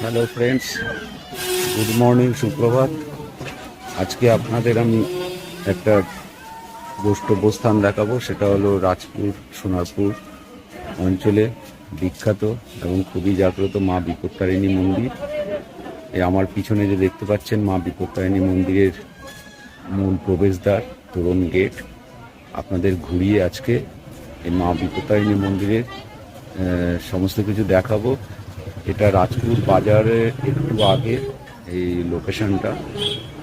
Hello friends, good morning, সুপ্রভাত। আজকে আপনাদের আমি একটা গন্তব্যস্থান দেখাবো। সেটা হলো রাজপুর সোনারপুর অঞ্চলে বিখ্যাত এবং খুবই জাগ্রত মা বিপত্তারিণী মন্দির। আমার পিছনে যে দেখতে পাচ্ছেন মা বিপত্তারিণী মন্দিরের মূল প্রবেশদ্বার, তোরণ গেট। আপনাদের ঘুরিয়ে আজকে এই মা বিপত্তারিণী মন্দিরের সমস্ত কিছু দেখাবো। এটা রাজপুর বাজারে একটু আগে এই লোকেশনটা।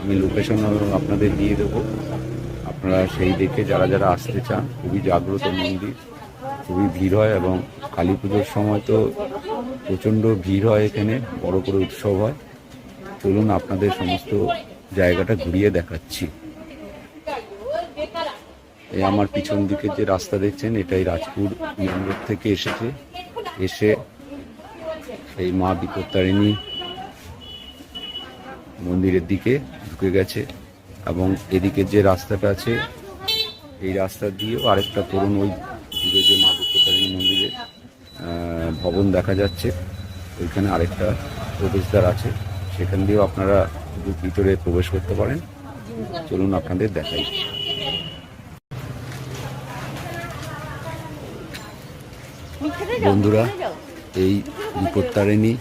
আমি লোকেশন আপনাদের দিয়ে দেবো, আপনারা সেই দেখে যারা যারা আসতে চান। খুবই জাগ্রত মন্দির, খুবই ভিড় হয় এবং কালী পুজোর সময় তো প্রচণ্ড ভিড় হয়, এখানে বড় করে উৎসব হয়। চলুন আপনাদের সমস্ত জায়গাটা ঘুরিয়ে দেখাচ্ছি। এই আমার পিছন দিকে যে রাস্তা দেখছেন, এটাই রাজপুর মেন রোড থেকে এসে এই মা বিপত্তারিণী মন্দিরের দিকে ঢুকে গেছে। এবং এদিকে যে রাস্তাটা আছে, এই রাস্তা দিয়েও আরেকটা তরুণ ওই দূরে যে মা বিপত্তারিণী মন্দিরের ভবন দেখা যাচ্ছে, ওইখানে আরেকটা প্রবেশদ্বার আছে, সেখান দিয়েও আপনারা ভিতরে প্রবেশ করতে পারেন। চলুন আপনাদের দেখাই। বন্ধুরা, এই বিপত্তারিণী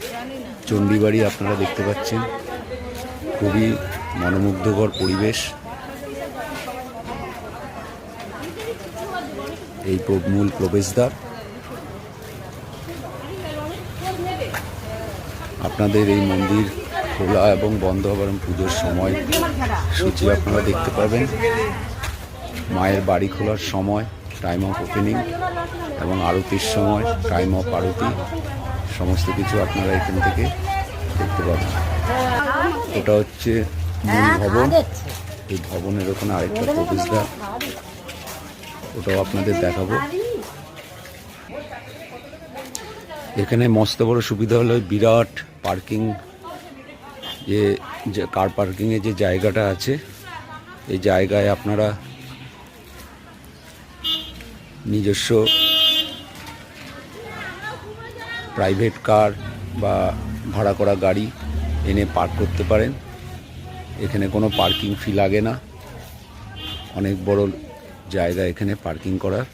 চণ্ডীবাড়ি আপনারা দেখতে পাচ্ছেন, খুবই মনোমুগ্ধকর পরিবেশ। এই মূল প্রবেশদ্বার। আপনাদের এই মন্দির খোলা এবং বন্ধ হবার পুজোর সময় সূচি আপনারা দেখতে পাবেন। মায়ের বাড়ি খোলার সময়, টাইম অফ ওপেনিং, এবং আরতির সময়, টাইম অফ আরতি, সমস্ত কিছু আপনারা এখান থেকে দেখতে পাবেন। ওটা হচ্ছে মূল ভবন। এই ভবনের ওখানে আরেকটা প্রবেশদ্বার, ওটাও আপনাদের দেখাবো। এখানে মস্ত বড় সুবিধা হলো বিরাট পার্কিং, যে কার পার্কিংয়ের যে জায়গাটা আছে, এই জায়গায় আপনারা নিজস্ব প্রাইভেট কার বা ভাড়া করা গাড়ি এনে পার্ক করতে পারেন। এখানে কোনো পার্কিং ফি লাগে না। অনেক বড় জায়গা এখানে পার্কিং করার।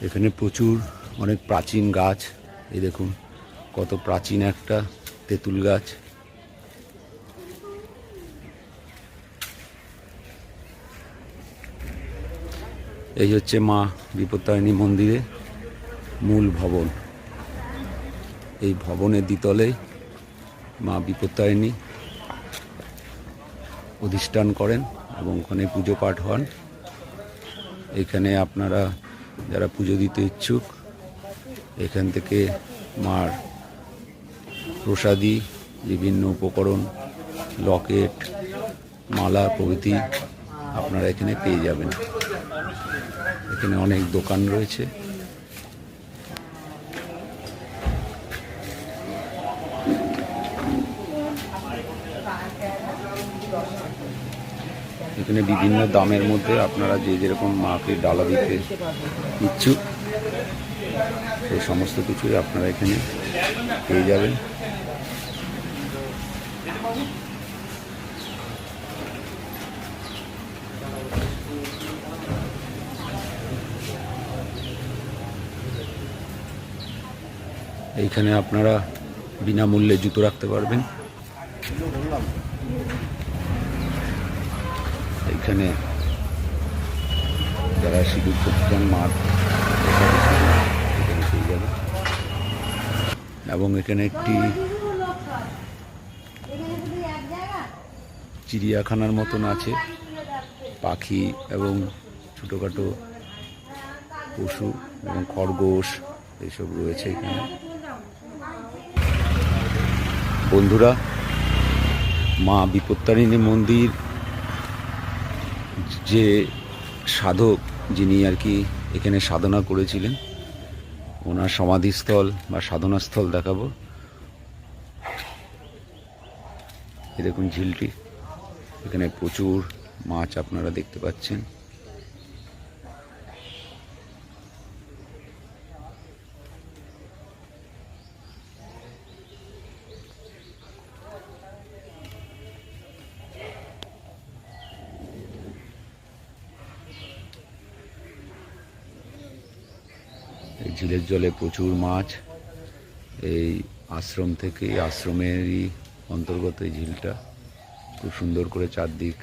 এখানে প্রচুর অনেক প্রাচীন গাছ। এই দেখুন কত প্রাচীন একটা তেঁতুল গাছ। এই হচ্ছে মা বিপত্তারিণী মন্দিরের মূল ভবন। এই ভবনের দ্বিতলে মা বিপত্তারিণী অধিষ্ঠান করেন এবং ওখানে পুজো পাঠ হন। এখানে আপনারা যারা পুজো দিতে ইচ্ছুক, এখান থেকে মার প্রসাদী বিভিন্ন উপকরণ, লকেট, মালা প্রভৃতি আপনারা এখানে পেয়ে যাবেন। এখানে অনেক দোকান রয়েছে। এখানে বিভিন্ন দামের মধ্যে আপনারা যে যেরকম মাকে ডালা দিতে ইচ্ছুক, সেই সমস্ত কিছুই আপনারা এখানে পেয়ে যাবেন। এইখানে আপনারা বিনামূল্যে জুতো রাখতে পারবেন। এখানে যারা সিঁদুর করতে চান মাঠ, এখানে পেয়ে যাবেন। এবং এখানে একটি চিড়িয়াখানার মতন আছে, পাখি এবং ছোটোখাটো পশু এবং খরগোশ এইসব রয়েছে এখানে। বন্ধুরা, মা বিপত্তারিণী মন্দির যে সাধক, যিনি আর কি এখানে সাধনা করেছিলেন, ওনার সমাধিস্থল বা সাধনাস্থল দেখাবো। এই দেখুন ঝিলটি, এখানে প্রচুর মাছ আপনারা দেখতে পাচ্ছেন। ঝিলের জলে প্রচুর মাছ। এই আশ্রম থেকে, আশ্রমেরই অন্তর্গত এই ঝিলটা খুব সুন্দর করে চারদিক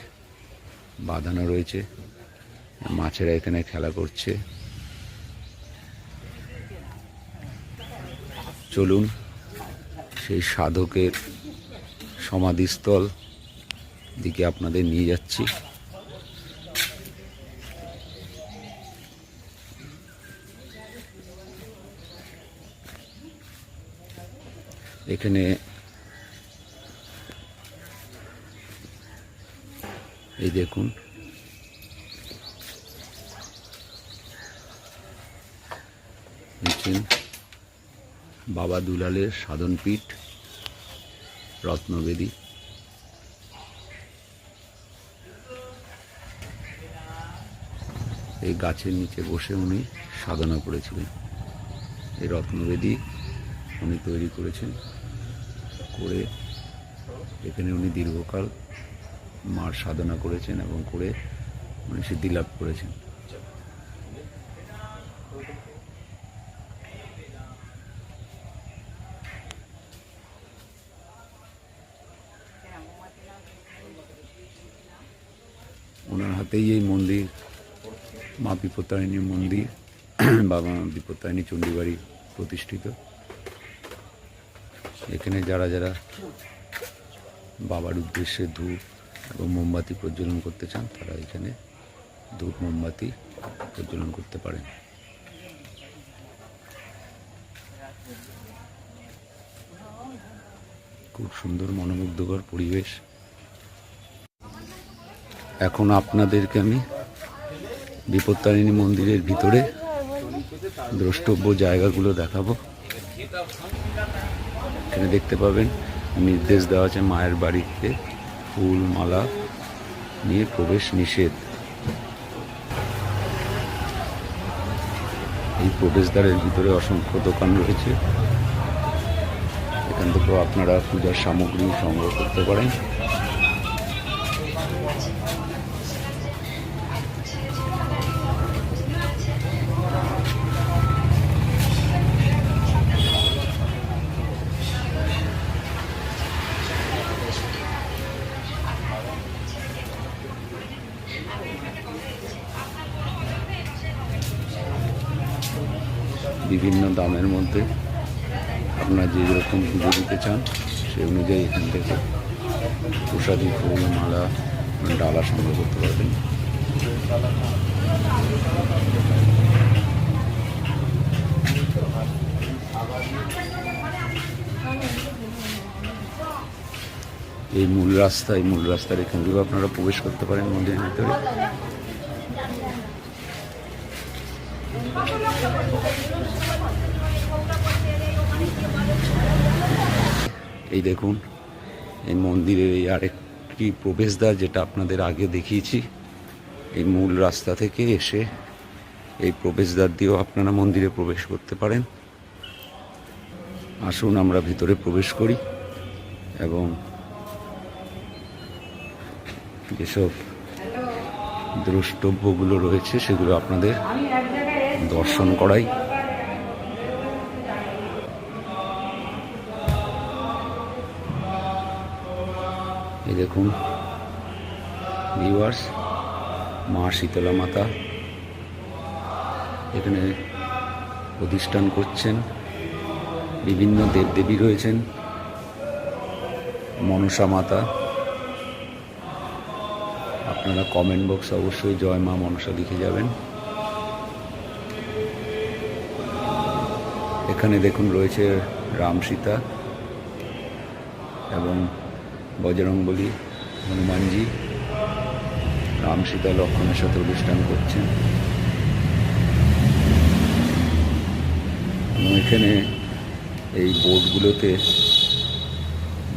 বাঁধানো রয়েছে। মাছেরা এখানে খেলা করছে। চলুন সেই সাধকের সমাধিস্থল দিকে আপনাদের নিয়ে যাচ্ছি। এখানে এই দেখুন, বাবা দুলালের সাধনপীঠ, রত্নবেদী। এই গাছের নিচে বসে উনি সাধনা করেছিলেন। এই রত্নবেদী উনি তৈরি করেছেন, করে এখানে উনি দীর্ঘকাল মার সাধনা করেছেন এবং করে উনি সিদ্ধি লাভ করেছেন। ওনার হাতেই এই মন্দির, মা বিপত্তারিণীর মন্দির, বাবা বিপত্তারিণী চণ্ডীবাড়ি প্রতিষ্ঠিত। এখানে যারা যারা বাবার উদ্দেশ্যে ধূপ এবং মোমবাতি প্রজ্বলন করতে চান, তারা এখানে ধূপ মোমবাতি প্রজ্বলন করতে পারেন। খুব সুন্দর মনোমুগ্ধকর পরিবেশ। এখন আপনাদেরকে আমি বিপত্তারিণী মন্দিরের ভিতরে দ্রষ্টব্য জায়গাগুলো দেখাবো। এখানে দেখতে পাবেন নির্দেশ দেওয়া আছে মায়ের বাড়িতে ফুল মালা নিয়ে প্রবেশ নিষেধ। এই প্রবেশদ্বারের ভিতরে অসংখ্য দোকান রয়েছে। এখান থেকেও আপনারা পূজার সামগ্রী সংগ্রহ করতে পারেন। বিভিন্ন দামের মধ্যে আপনারা যে যেরকম পুজো দিতে চান সেই অনুযায়ী এখান থেকে প্রসাদী ফুল মালা ডালা সংগ্রহ করতে পারবেন। এই মূল রাস্তার এখান থেকেও আপনারা প্রবেশ করতে পারেন মন্দিরের ভিতরে। এই দেখুন, এই মন্দিরের এই আরেকটি প্রবেশদ্বার, যেটা আপনাদের আগে দেখিয়েছি। এই মূল রাস্তা থেকে এসে এই প্রবেশদ্বার দিয়েও আপনারা মন্দিরে প্রবেশ করতে পারেন। আসুন আমরা ভিতরে প্রবেশ করি এবং যেসব দ্রষ্টব্যগুলো রয়েছে সেগুলো আপনাদের দর্শন করাই। এই দেখুন ভিউয়ার্স, মা শীতলা মাতা এখানে প্রতিষ্ঠান করছেন। বিভিন্ন দেবদেবী রয়েছেন, মনসা মাতা। আপনারা কমেন্ট বক্সে অবশ্যই জয় মা মনসা লিখে যাবেন। এখানে দেখুন রয়েছে রাম সীতা এবং বজরংবলী হনুমানজি। রাম সীতা লক্ষ্মণের সাথে অনুষ্ঠান করছেন এবং এখানে এই বোর্ডগুলোতে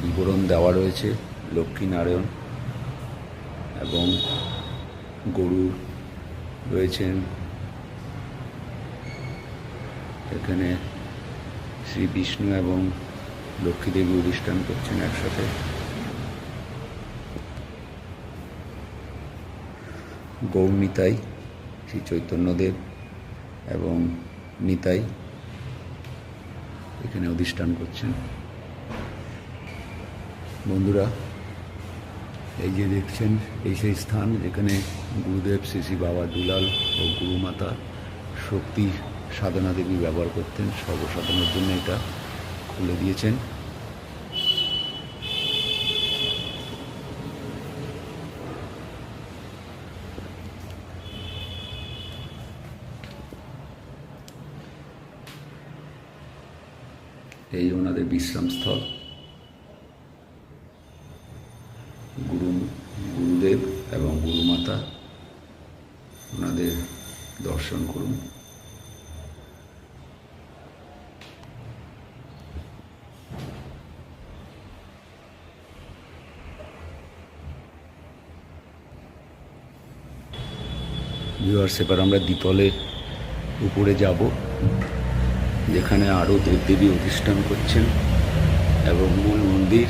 বিবরণ দেওয়া রয়েছে। লক্ষ্মীনারায়ণ এবং গরু রয়েছেন। এখানে শ্রী বিষ্ণু এবং লক্ষ্মীদেবী অনুষ্ঠান করছেন একসাথে। গৌর নিতাই, শ্রী চৈতন্যদেব এবং নিতাই এখানে অধিষ্ঠান করছেন। বন্ধুরা, এই যে দেখছেন, এই সেই স্থান যেখানে গুরুদেব শ্রী শ্রী বাবা দুলাল ও গুরুমাতা শক্তি সাধনা দেবী ব্যবহার করতেন। সর্বসাধারণের জন্য এটা খুলে দিয়েছেন। এই ওনাদের বিশ্রামস্থল। গুরুদেব এবং গুরুমাতা, ওনাদের দর্শন করুন। ভিউয়ার্স, এবার আমরা দ্বিতলে উপরে যাব, যেখানে আরও দেবদেবী অধিষ্ঠান করছেন এবং মূল মন্দির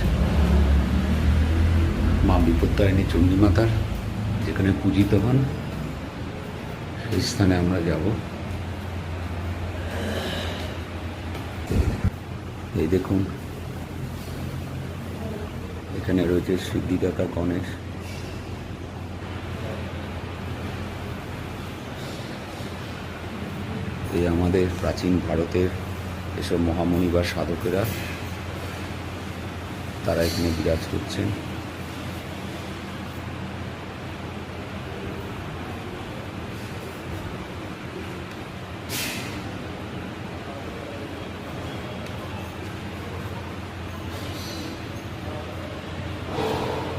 মা বিপত্তারিণী চণ্ডীমাতার যেখানে পূজিত হন, সেই স্থানে আমরা যাব। এই দেখুন, এখানে রয়েছে সিদ্ধিদাতা গণেশ। এই আমাদের প্রাচীন ভারতের এসব মহামণি বা সাধকেরা, তারা এখানে বিরাজ করছেন।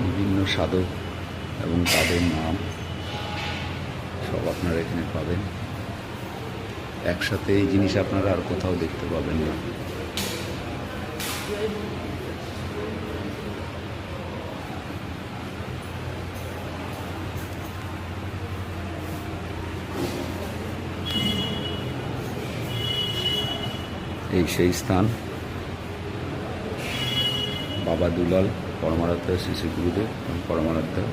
বিভিন্ন সাধক এবং তাদের নাম সব আপনারা এখানে পাবেন। একসাথে এই জিনিস আপনারা আর কোথাও দেখতে পাবেন না। এই সেই স্থান, বাবা দুলাল, পরমারাধ্যা শ্রী শ্রী গুরুদেব এবং পরমারাধ্যা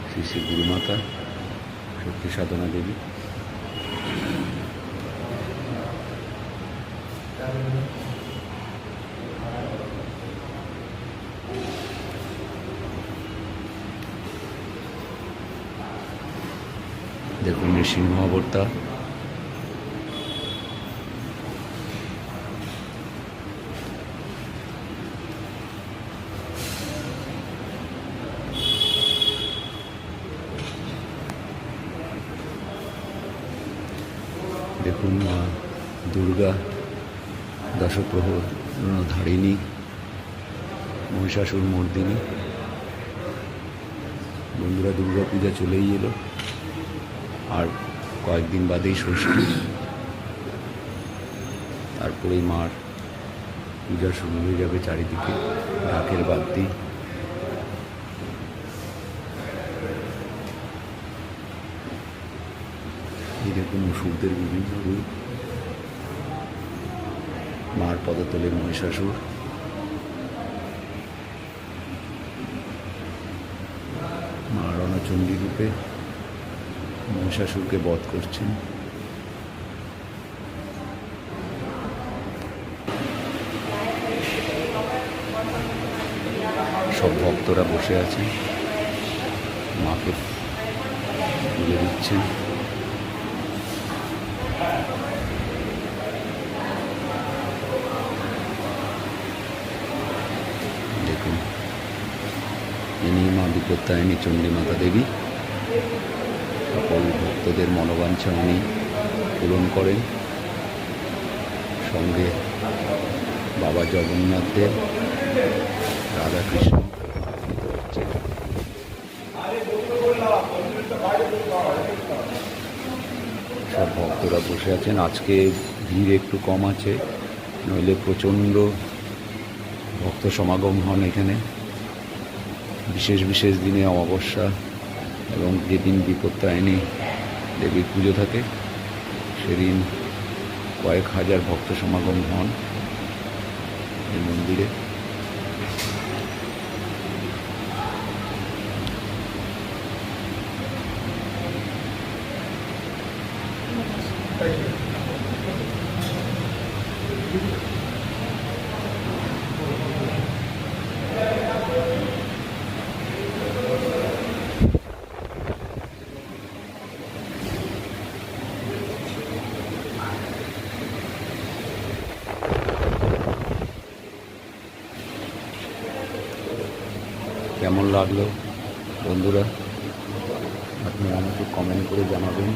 শ্রী শ্রী গুরুমাতা শক্তি সাধনা দেবী। দেখুন নৃসিংহ অবতার। দেখুন মা দুর্গা দশপ্রহরধারিণী, মহিষাসুর মর্দিনী। বন্ধুরা, দুর্গা পূজা চলেই এলো, আর কয়েকদিন বাদেই ষষ্ঠী, তারপরেই মার পূজা শুরু হয়ে যাবে। চারিদিকে ঢাকের বাদ্যি। এই দেখুন অসুরদের বিভিন্ন রূপ। মার পদতলে মহিষাসুর, মা রণচণ্ডী রূপে মহিষাসুরকে বধ করছেন। সব ভক্তরা বসে আছেন, মাকে তুলে দিচ্ছেন। দেখুন, ইনি মা বিপত্তারিণী চণ্ডীমাতা দেবী। সকল ভক্তদের মনোবাঞ্ছা উনি পূরণ করেন। সঙ্গে বাবা জগন্নাথ দেব, রাধাকৃষ্ণ সব ভক্তরা বসে আছেন। আজকে ভিড় একটু কম আছে, নইলে প্রচণ্ড ভক্ত সমাগম হন এখানে। বিশেষ বিশেষ দিনে, অমাবস্যা এবং যেদিন বিপত্তারিণী দেবীর পুজো থাকে, সেদিন কয়েক হাজার ভক্ত সমাগম হন এই মন্দিরে। লাগলো বন্ধুরা, আপনারা আমাকে কমেন্ট করে জানাবেন।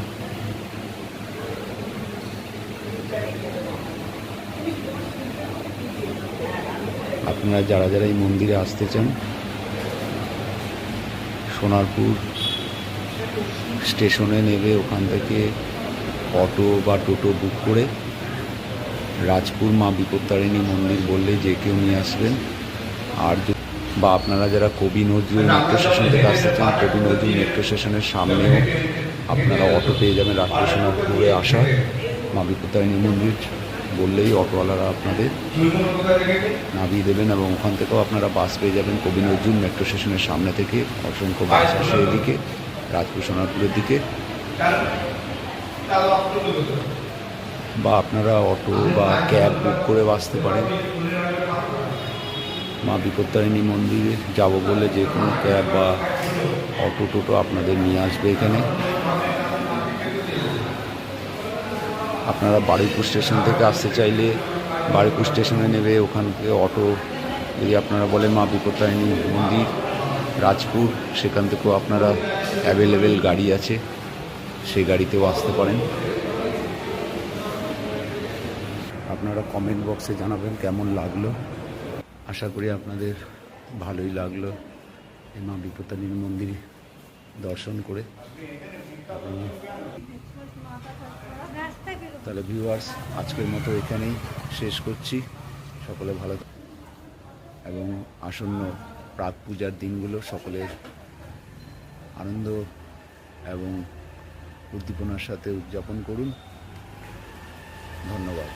আপনারা যারা যারা এই মন্দিরে আসতে চান, সোনারপুর স্টেশনে নেবে, ওখান থেকে অটো বা টোটো বুক করে রাজপুর মা বিপত্তারিণী মন্দির বললে যে কেউ নিয়ে আসবেন। আর বা আপনারা যারা কবি নজরুল মেট্রো স্টেশন থেকে আসতে চান, কবি নজরুল মেট্রো স্টেশনের সামনেও আপনারা অটো পেয়ে যাবেন। রাজপুর সোনারপুরে আসা মা বিপত্তারিণী মন্দির বললেই অটোওয়ালারা আপনাদের নামিয়ে দেবেন, এবং ওখান থেকেও আপনারা বাস পেয়ে যাবেন। কবি নজরুল মেট্রো স্টেশনের সামনে থেকে অসংখ্য বাস আসে এদিকে রাজপুর সোনারপুরের দিকে। বা আপনারা অটো বা ক্যাব বুক করে আসতে পারেন। মা বিপত্তারিণী মন্দিরে যাব বলে যে কোনো ক্যাব বা অটো টোটো আপনাদের নিয়ে আসবে এখানে। আপনারা বারুইপুর স্টেশন থেকে আসতে চাইলে বারুইপুর স্টেশনে নেবে, ওখান থেকে অটো যদি আপনারা বলেন মা বিপত্তারিণী মন্দির রাজপুর, সেখান থেকেও আপনারা অ্যাভেলেবেল গাড়ি আছে, সেই গাড়িতেও আসতে পারেন। আপনারা কমেন্ট বক্সে জানাবেন কেমন লাগলো। আশা করি আপনাদের ভালোই লাগলো এই মা বিপত্তারিণী মন্দির দর্শন করে। তাহলে ভিউয়ার্স, আজকের মতো এখানেই শেষ করছি। সকলে ভালো এবং আসন্ন প্রাক পূজার দিনগুলো সকলের আনন্দ এবং উদ্দীপনার সাথে উদযাপন করুন। ধন্যবাদ।